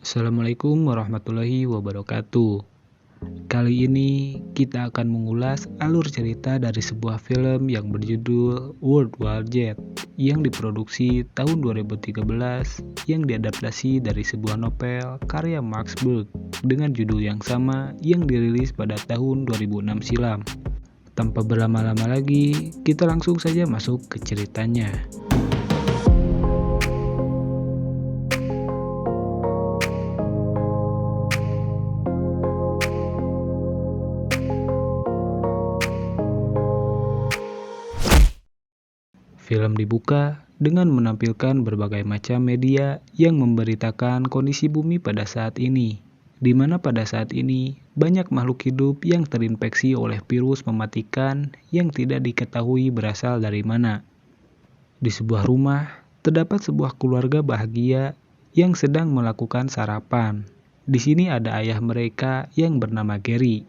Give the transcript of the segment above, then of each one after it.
Assalamualaikum warahmatullahi wabarakatuh. Kali ini kita akan mengulas alur cerita dari sebuah film yang berjudul World War Z yang diproduksi tahun 2013 yang diadaptasi dari sebuah novel karya Max Brooks dengan judul yang sama yang dirilis pada tahun 2006 silam. Tanpa berlama-lama lagi, kita langsung saja masuk ke ceritanya. Film dibuka dengan menampilkan berbagai macam media yang memberitakan kondisi bumi pada saat ini, di mana pada saat ini banyak makhluk hidup yang terinfeksi oleh virus mematikan yang tidak diketahui berasal dari mana. Di sebuah rumah, terdapat sebuah keluarga bahagia yang sedang melakukan sarapan. Di sini ada ayah mereka yang bernama Gary,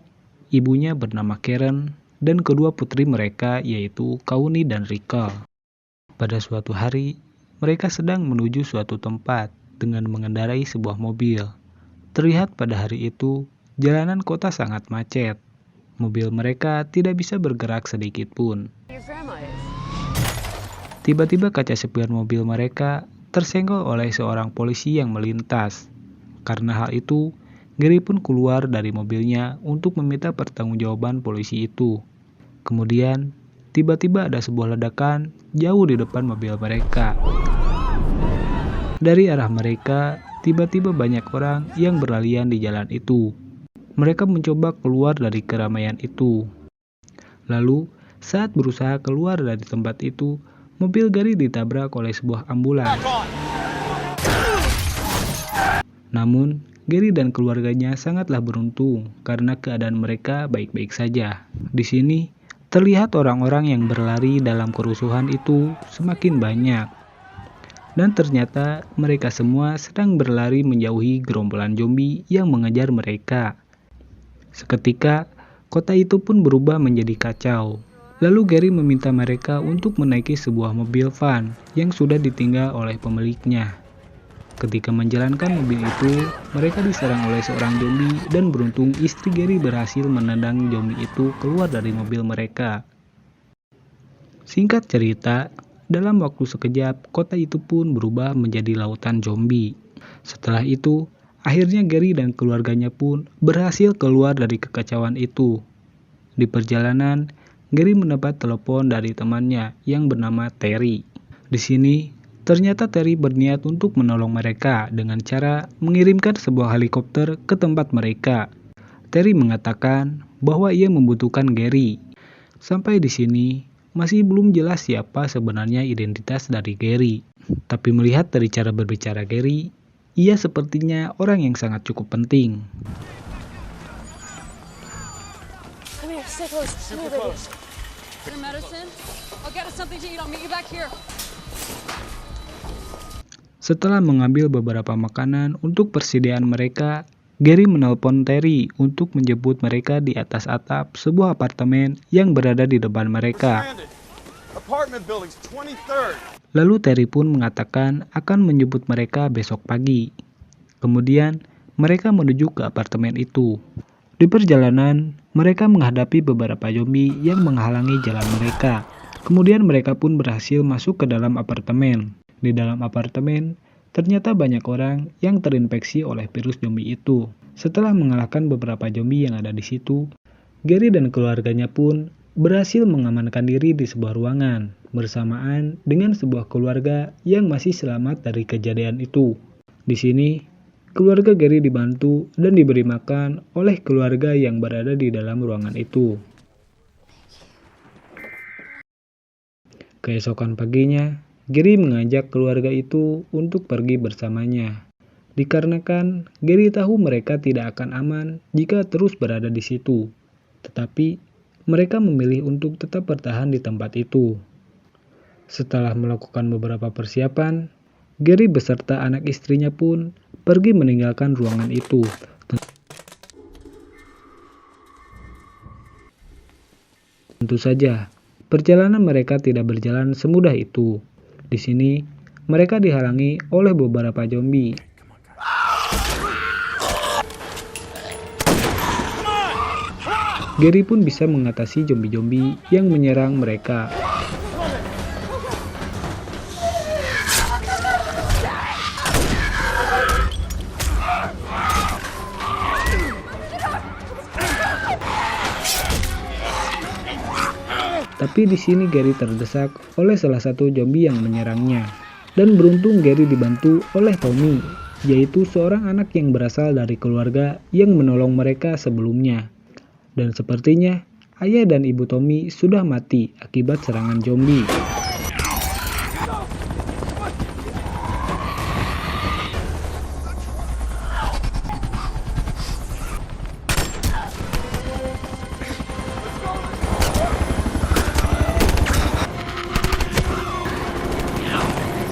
ibunya bernama Karen, dan kedua putri mereka yaitu Kauni dan Rika. Pada suatu hari, mereka sedang menuju suatu tempat dengan mengendarai sebuah mobil. Terlihat pada hari itu, jalanan kota sangat macet. Mobil mereka tidak bisa bergerak sedikit pun. Tiba-tiba kaca spion mobil mereka tersenggol oleh seorang polisi yang melintas. Karena hal itu, Gary pun keluar dari mobilnya untuk meminta pertanggungjawaban polisi itu. Kemudian, tiba-tiba ada sebuah ledakan jauh di depan mobil mereka. Dari arah mereka, tiba-tiba banyak orang yang berlarian di jalan itu. Mereka mencoba keluar dari keramaian itu. Lalu, saat berusaha keluar dari tempat itu, mobil Gary ditabrak oleh sebuah ambulans. Namun, Gary dan keluarganya sangatlah beruntung karena keadaan mereka baik-baik saja. Di sini, terlihat orang-orang yang berlari dalam kerusuhan itu semakin banyak. Dan ternyata mereka semua sedang berlari menjauhi gerombolan zombie yang mengejar mereka. Seketika, kota itu pun berubah menjadi kacau. Lalu Gary meminta mereka untuk menaiki sebuah mobil van yang sudah ditinggal oleh pemiliknya. Ketika menjalankan mobil itu, mereka diserang oleh seorang zombie dan beruntung istri Gary berhasil menendang zombie itu keluar dari mobil mereka. Singkat cerita, dalam waktu sekejap, kota itu pun berubah menjadi lautan zombie. Setelah itu, akhirnya Gary dan keluarganya pun berhasil keluar dari kekacauan itu. Di perjalanan, Gary mendapat telepon dari temannya yang bernama Terry. Di sini, ternyata Terry berniat untuk menolong mereka dengan cara mengirimkan sebuah helikopter ke tempat mereka. Terry mengatakan bahwa ia membutuhkan Gary. Sampai di sini, masih belum jelas siapa sebenarnya identitas dari Gary. Tapi melihat dari cara berbicara Gary, ia sepertinya orang yang sangat cukup penting. Come here, stay close. Come here, baby. Your medicine? I'll get us something to eat. I'll meet you back here. Setelah mengambil beberapa makanan untuk persediaan mereka, Gary menelpon Terry untuk menjemput mereka di atas atap sebuah apartemen yang berada di depan mereka. Lalu Terry pun mengatakan akan menjemput mereka besok pagi. Kemudian, mereka menuju ke apartemen itu. Di perjalanan, mereka menghadapi beberapa zombie yang menghalangi jalan mereka. Kemudian mereka pun berhasil masuk ke dalam apartemen. Di dalam apartemen, ternyata banyak orang yang terinfeksi oleh virus zombie itu. Setelah mengalahkan beberapa zombie yang ada di situ, Gary dan keluarganya pun berhasil mengamankan diri di sebuah ruangan bersamaan dengan sebuah keluarga yang masih selamat dari kejadian itu. Di sini, keluarga Gary dibantu dan diberi makan oleh keluarga yang berada di dalam ruangan itu. Keesokan paginya, Gary mengajak keluarga itu untuk pergi bersamanya. Dikarenakan Gary tahu mereka tidak akan aman jika terus berada di situ. Tetapi mereka memilih untuk tetap bertahan di tempat itu. Setelah melakukan beberapa persiapan, Gary beserta anak istrinya pun pergi meninggalkan ruangan itu. Tentu saja, perjalanan mereka tidak berjalan semudah itu. Di sini, mereka dihalangi oleh beberapa zombie. Gary pun bisa mengatasi zombie-zombie yang menyerang mereka. Tapi di sini Gary terdesak oleh salah satu zombie yang menyerangnya. Dan beruntung Gary dibantu oleh Tommy, yaitu seorang anak yang berasal dari keluarga yang menolong mereka sebelumnya. Dan sepertinya ayah dan ibu Tommy sudah mati akibat serangan zombie.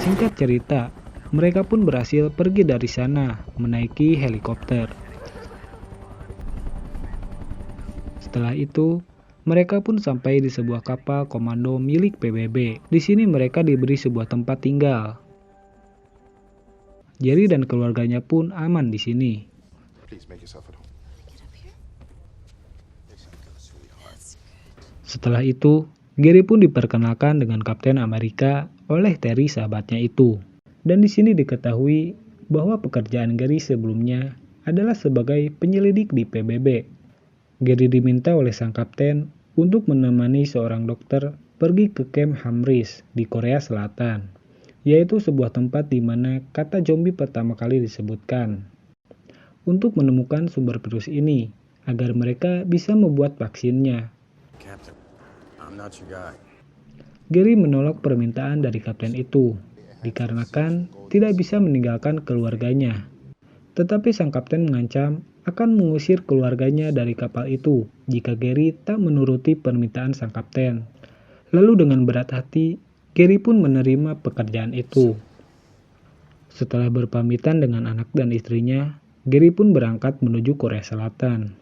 Singkat cerita, mereka pun berhasil pergi dari sana menaiki helikopter. Setelah itu, mereka pun sampai di sebuah kapal komando milik PBB. Di sini mereka diberi sebuah tempat tinggal. Jerry dan keluarganya pun aman di sini. Setelah itu, Gary pun diperkenalkan dengan Kapten Amerika oleh Terry sahabatnya itu. Dan di sini diketahui bahwa pekerjaan Gary sebelumnya adalah sebagai penyelidik di PBB. Gary diminta oleh sang kapten untuk menemani seorang dokter pergi ke Camp Hamrish di Korea Selatan, yaitu sebuah tempat di mana kata zombie pertama kali disebutkan, untuk menemukan sumber virus ini agar mereka bisa membuat vaksinnya. Captain, I'm not your guy. Gary menolak permintaan dari kapten itu, dikarenakan tidak bisa meninggalkan keluarganya. Tetapi sang kapten mengancam akan mengusir keluarganya dari kapal itu jika Gary tak menuruti permintaan sang kapten. Lalu dengan berat hati, Gary pun menerima pekerjaan itu. Setelah berpamitan dengan anak dan istrinya, Gary pun berangkat menuju Korea Selatan.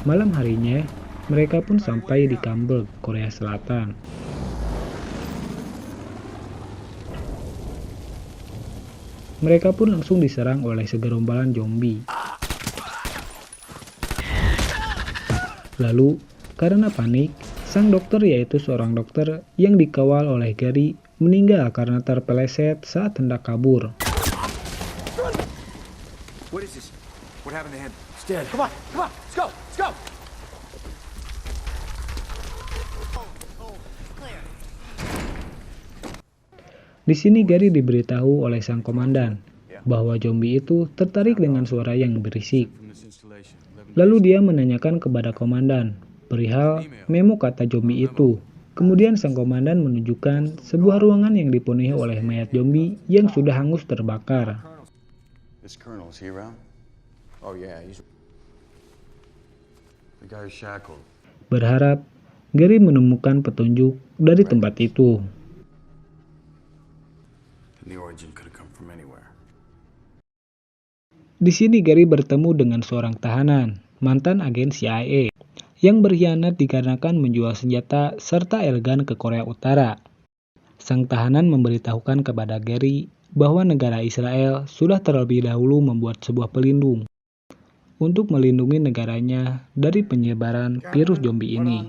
Malam harinya, mereka pun sampai di Hamburg, Korea Selatan. Mereka pun langsung diserang oleh segerombolan zombie. Lalu, karena panik, sang dokter yaitu seorang dokter yang dikawal oleh Gary meninggal karena terpeleset saat hendak kabur. What is this? What happened to him? He's dead. Come on, let's go, let's go! Di sini Gary diberitahu oleh sang komandan bahwa zombie itu tertarik dengan suara yang berisik. Lalu dia menanyakan kepada komandan perihal memo kata zombie itu. Kemudian sang komandan menunjukkan sebuah ruangan yang dipenuhi oleh mayat zombie yang sudah hangus terbakar. This colonel, is he around? Oh yeah, he's... The guy is shackled. Berharap Gary menemukan petunjuk dari tempat itu. And the origin could have come from anywhere. Di sini Gary bertemu dengan seorang tahanan, mantan agen CIA, yang berkhianat dikarenakan menjual senjata serta airgun ke Korea Utara. Sang tahanan memberitahukan kepada Gary bahwa negara Israel sudah terlebih dahulu membuat sebuah pelindung untuk melindungi negaranya dari penyebaran virus zombie ini.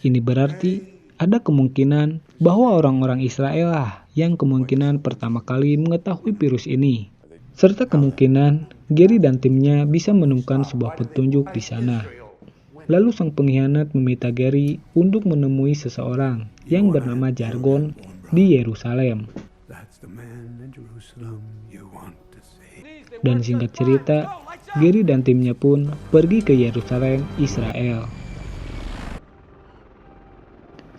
Ini berarti ada kemungkinan bahwa orang-orang Israel lah yang kemungkinan pertama kali mengetahui virus ini. Serta kemungkinan Gary dan timnya bisa menemukan sebuah petunjuk di sana. Lalu sang pengkhianat meminta Gary untuk menemui seseorang yang bernama Jargon di Yerusalem. Dan singkat cerita, Gary dan timnya pun pergi ke Yerusalem, Israel.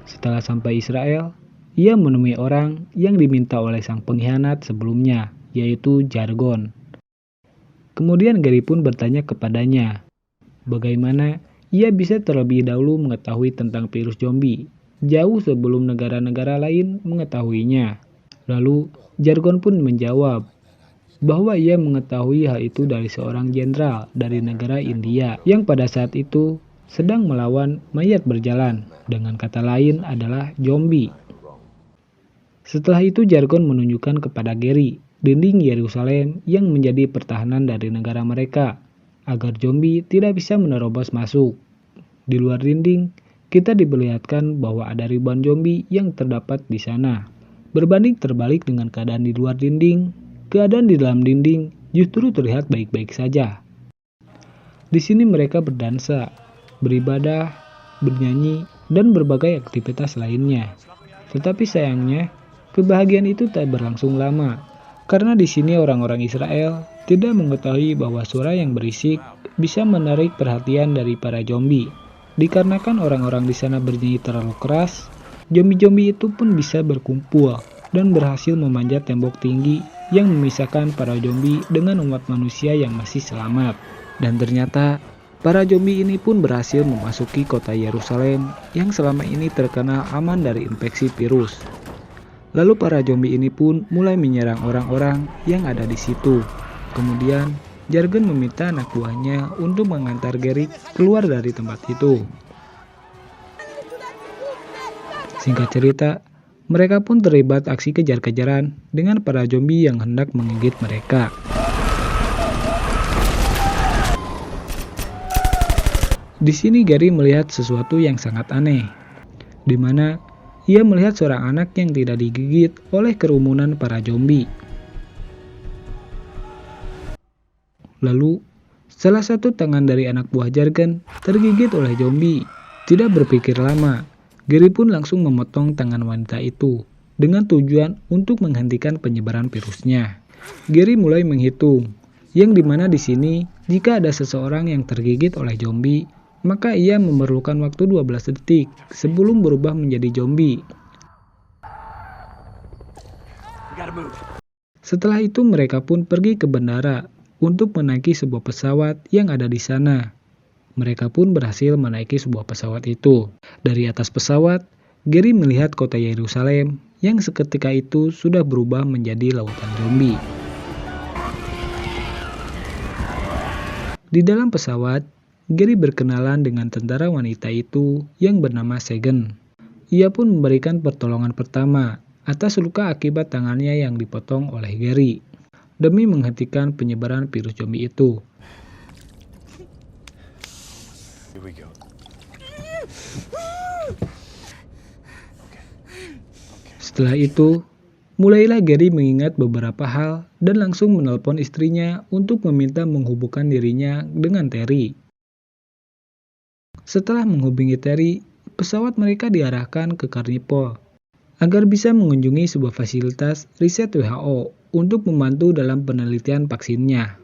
Setelah sampai Israel, ia menemui orang yang diminta oleh sang pengkhianat sebelumnya, yaitu Jargon. Kemudian Gary pun bertanya kepadanya, bagaimana ia bisa terlebih dahulu mengetahui tentang virus zombie, jauh sebelum negara-negara lain mengetahuinya. Lalu, Jargon pun menjawab bahwa ia mengetahui hal itu dari seorang jenderal dari negara India yang pada saat itu sedang melawan mayat berjalan, dengan kata lain adalah zombie. Setelah itu jargon menunjukkan kepada Gary dinding Yerusalem yang menjadi pertahanan dari negara mereka, agar zombie tidak bisa menerobos masuk. Di luar dinding, kita diperlihatkan bahwa ada ribuan zombie yang terdapat di sana. Berbanding terbalik dengan keadaan di luar dinding, keadaan di dalam dinding justru terlihat baik-baik saja. Di sini mereka berdansa, beribadah, bernyanyi, dan berbagai aktivitas lainnya. Tetapi sayangnya, kebahagiaan itu tak berlangsung lama, karena di sini orang-orang Israel tidak mengetahui bahwa suara yang berisik bisa menarik perhatian dari para zombie. Dikarenakan orang-orang di sana bernyanyi terlalu keras, zombie-zombie itu pun bisa berkumpul dan berhasil memanjat tembok tinggi yang memisahkan para zombie dengan umat manusia yang masih selamat. Dan ternyata, para zombie ini pun berhasil memasuki kota Yerusalem yang selama ini terkenal aman dari infeksi virus. Lalu para zombie ini pun mulai menyerang orang-orang yang ada di situ. Kemudian, jargon meminta anak buahnya untuk mengantar Gary keluar dari tempat itu. Singkat cerita, mereka pun terlibat aksi kejar-kejaran dengan para zombie yang hendak menggigit mereka. Di sini Gary melihat sesuatu yang sangat aneh, di mana ia melihat seorang anak yang tidak digigit oleh kerumunan para zombie. Lalu, salah satu tangan dari anak buah jargon tergigit oleh zombie. Tidak berpikir lama, Gary pun langsung memotong tangan wanita itu dengan tujuan untuk menghentikan penyebaran virusnya. Gary mulai menghitung, yang dimana di sini jika ada seseorang yang tergigit oleh zombie, maka ia memerlukan waktu 12 detik sebelum berubah menjadi zombie. Setelah itu mereka pun pergi ke bandara untuk menaiki sebuah pesawat yang ada di sana. Mereka pun berhasil menaiki sebuah pesawat itu. Dari atas pesawat, Gary melihat kota Yerusalem yang seketika itu sudah berubah menjadi lautan zombie. Di dalam pesawat, Gary berkenalan dengan tentara wanita itu yang bernama Segan. Ia pun memberikan pertolongan pertama atas luka akibat tangannya yang dipotong oleh Gary, demi menghentikan penyebaran virus zombie itu. Here we go. Setelah itu, mulailah Gary mengingat beberapa hal dan langsung menelpon istrinya untuk meminta menghubungkan dirinya dengan Terry. Setelah menghubungi Terry, pesawat mereka diarahkan ke Carnivore agar bisa mengunjungi sebuah fasilitas riset WHO untuk membantu dalam penelitian vaksinnya.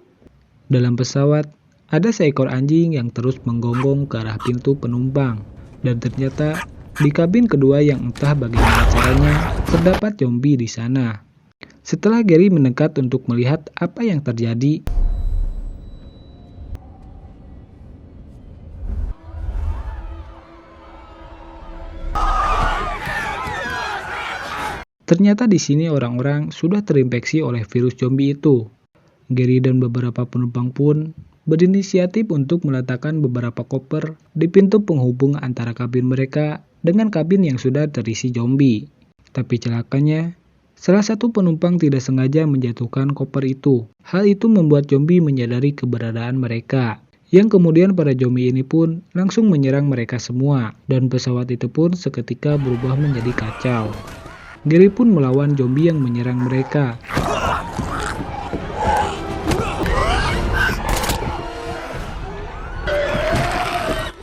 Dalam pesawat, ada seekor anjing yang terus menggonggong ke arah pintu penumpang, dan ternyata di kabin kedua yang entah bagaimana caranya terdapat zombie di sana. Setelah Gary mendekat untuk melihat apa yang terjadi, ternyata di sini orang-orang sudah terinfeksi oleh virus zombie itu. Gary dan beberapa penumpang pun berinisiatif untuk meletakkan beberapa koper di pintu penghubung antara kabin mereka dengan kabin yang sudah terisi zombie. Tapi celakanya, salah satu penumpang tidak sengaja menjatuhkan koper itu. Hal itu membuat zombie menyadari keberadaan mereka, yang kemudian para zombie ini pun langsung menyerang mereka semua, dan pesawat itu pun seketika berubah menjadi kacau. Gary pun melawan zombie yang menyerang mereka.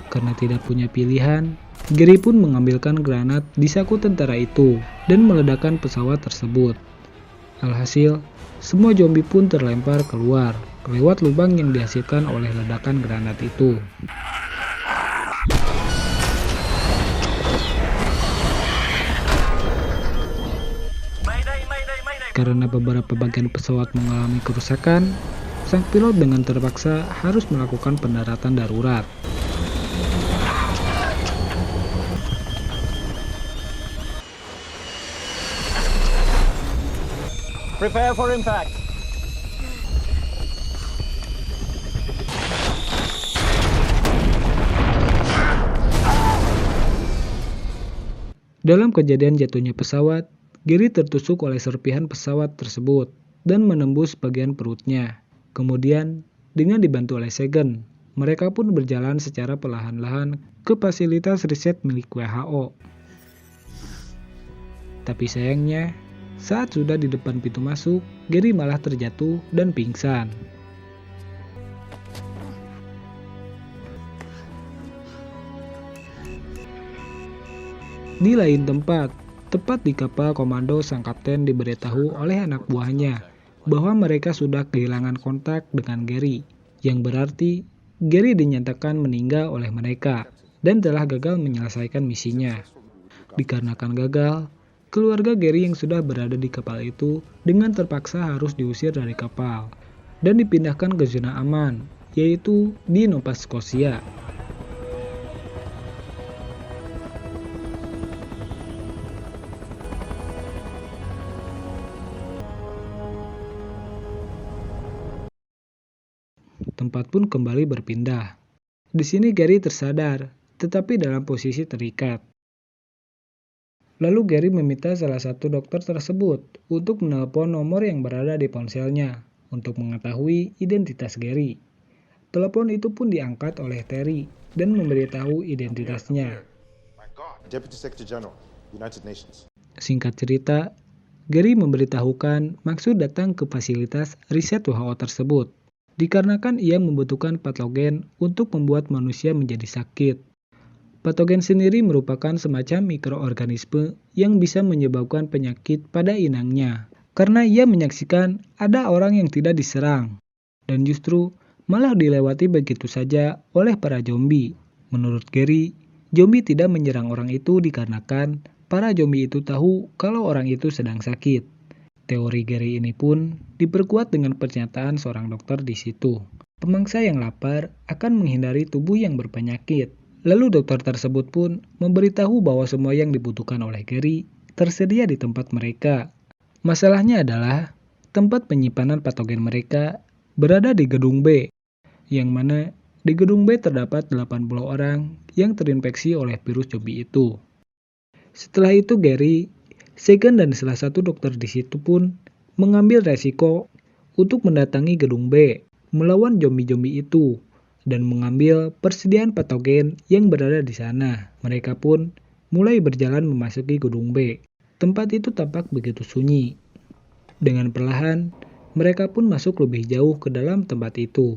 Karena tidak punya pilihan, Gary pun mengambilkan granat di saku tentara itu dan meledakkan pesawat tersebut. Alhasil, semua zombie pun terlempar keluar lewat lubang yang dihasilkan oleh ledakan granat itu. Karena beberapa bagian pesawat mengalami kerusakan, sang pilot dengan terpaksa harus melakukan pendaratan darurat. Prepare for impact. Dalam kejadian jatuhnya pesawat, Gary tertusuk oleh serpihan pesawat tersebut dan menembus bagian perutnya. Kemudian, dengan dibantu oleh Sagan, mereka pun berjalan secara perlahan-lahan ke fasilitas riset milik WHO. Tapi sayangnya, saat sudah di depan pintu masuk, Gary malah terjatuh dan pingsan. Di lain tempat, tepat di kapal komando, sang kapten diberitahu oleh anak buahnya bahwa mereka sudah kehilangan kontak dengan Gary, yang berarti Gary dinyatakan meninggal oleh mereka dan telah gagal menyelesaikan misinya. Dikarenakan gagal, keluarga Gary yang sudah berada di kapal itu dengan terpaksa harus diusir dari kapal dan dipindahkan ke zona aman, yaitu di Nova Scotia. Tempat pun kembali berpindah. Di sini Gary tersadar, tetapi dalam posisi terikat. Lalu Gary meminta salah satu dokter tersebut untuk menelpon nomor yang berada di ponselnya untuk mengetahui identitas Gary. Telepon itu pun diangkat oleh Terry dan memberitahu identitasnya. Deputy Secretary General, United Nations. Singkat cerita, Gary memberitahukan maksud datang ke fasilitas riset WHO tersebut, dikarenakan ia membutuhkan patogen untuk membuat manusia menjadi sakit. Patogen sendiri merupakan semacam mikroorganisme yang bisa menyebabkan penyakit pada inangnya, karena ia menyaksikan ada orang yang tidak diserang, dan justru malah dilewati begitu saja oleh para zombie. Menurut Gary, zombie tidak menyerang orang itu dikarenakan para zombie itu tahu kalau orang itu sedang sakit. Teori Gary ini pun diperkuat dengan pernyataan seorang dokter di situ. Pemangsa yang lapar akan menghindari tubuh yang berpenyakit. Lalu dokter tersebut pun memberitahu bahwa semua yang dibutuhkan oleh Gary tersedia di tempat mereka. Masalahnya adalah tempat penyimpanan patogen mereka berada di gedung B, yang mana di gedung B terdapat 80 orang yang terinfeksi oleh virus zombie itu. Setelah itu Gary, Sagan dan salah satu dokter di situ pun mengambil resiko untuk mendatangi gedung B, melawan zombie-zombie itu, dan mengambil persediaan patogen yang berada di sana. Mereka pun mulai berjalan memasuki gedung B. Tempat itu tampak begitu sunyi. Dengan perlahan, mereka pun masuk lebih jauh ke dalam tempat itu.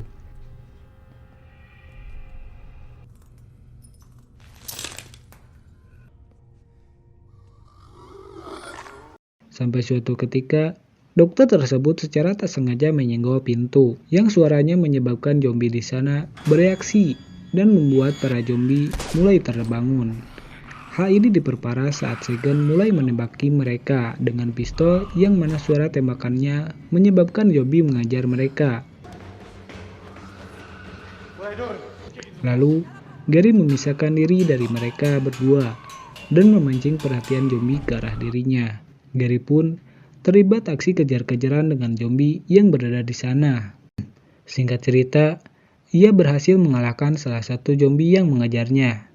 Sampai suatu ketika, dokter tersebut secara tak sengaja menyenggol pintu, yang suaranya menyebabkan zombie di sana bereaksi dan membuat para zombie mulai terbangun. Hal ini diperparah saat Sagan mulai menembaki mereka dengan pistol yang mana suara tembakannya menyebabkan zombie mengajar mereka. Lalu, Gary memisahkan diri dari mereka berdua dan memancing perhatian zombie ke arah dirinya. Gary pun terlibat aksi kejar-kejaran dengan zombie yang berada di sana. Singkat cerita, ia berhasil mengalahkan salah satu zombie yang mengejarnya.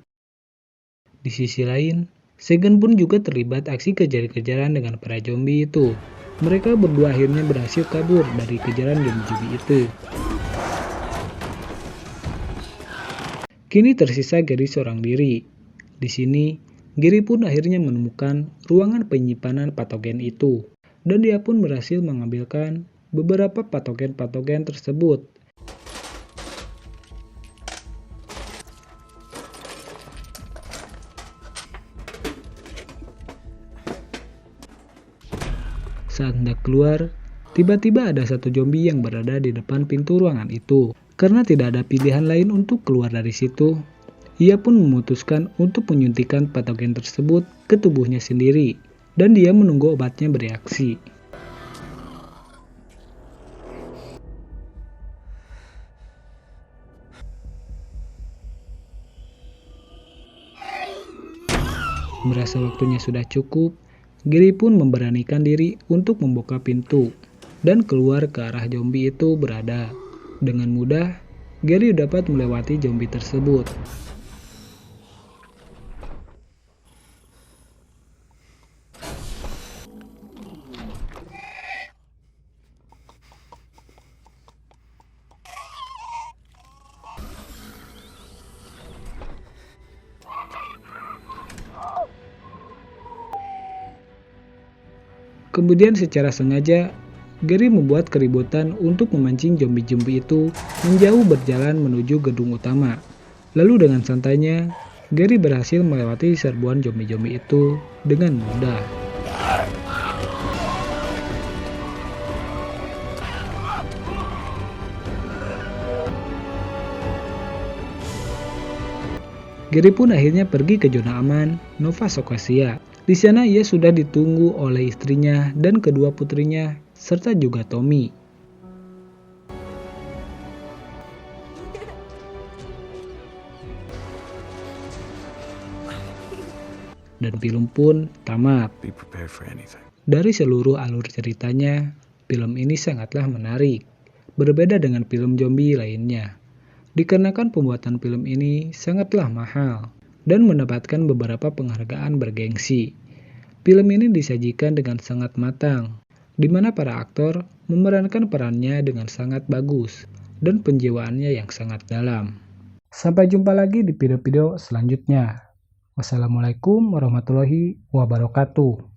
Di sisi lain, Sagan pun juga terlibat aksi kejar-kejaran dengan para zombie itu. Mereka berdua akhirnya berhasil kabur dari kejaran zombie itu. Kini tersisa Gary seorang diri. Di sini, Gary pun akhirnya menemukan ruangan penyimpanan patogen itu, dan dia pun berhasil mengambilkan beberapa patogen-patogen tersebut. Saat hendak keluar, tiba-tiba ada satu zombie yang berada di depan pintu ruangan itu. Karena tidak ada pilihan lain untuk keluar dari situ, ia pun memutuskan untuk menyuntikkan patogen tersebut ke tubuhnya sendiri, dan dia menunggu obatnya bereaksi. Merasa waktunya sudah cukup, Gary pun memberanikan diri untuk membuka pintu dan keluar ke arah zombie itu berada. Dengan mudah, Gary dapat melewati zombie tersebut. Kemudian secara sengaja, Gary membuat keributan untuk memancing zombie-zombie itu menjauh berjalan menuju gedung utama. Lalu dengan santainya, Gary berhasil melewati serbuan zombie-zombie itu dengan mudah. Gary pun akhirnya pergi ke zona aman, Nova Scotia. Di sana ia sudah ditunggu oleh istrinya dan kedua putrinya, serta juga Tommy. Dan film pun tamat. Be prepared for anything. Dari seluruh alur ceritanya, film ini sangatlah menarik, berbeda dengan film zombie lainnya. Dikarenakan pembuatan film ini sangatlah mahal dan mendapatkan beberapa penghargaan bergengsi. Film ini disajikan dengan sangat matang, di mana para aktor memerankan perannya dengan sangat bagus dan penjiwaannya yang sangat dalam. Sampai jumpa lagi di video-video selanjutnya. Wassalamualaikum warahmatullahi wabarakatuh.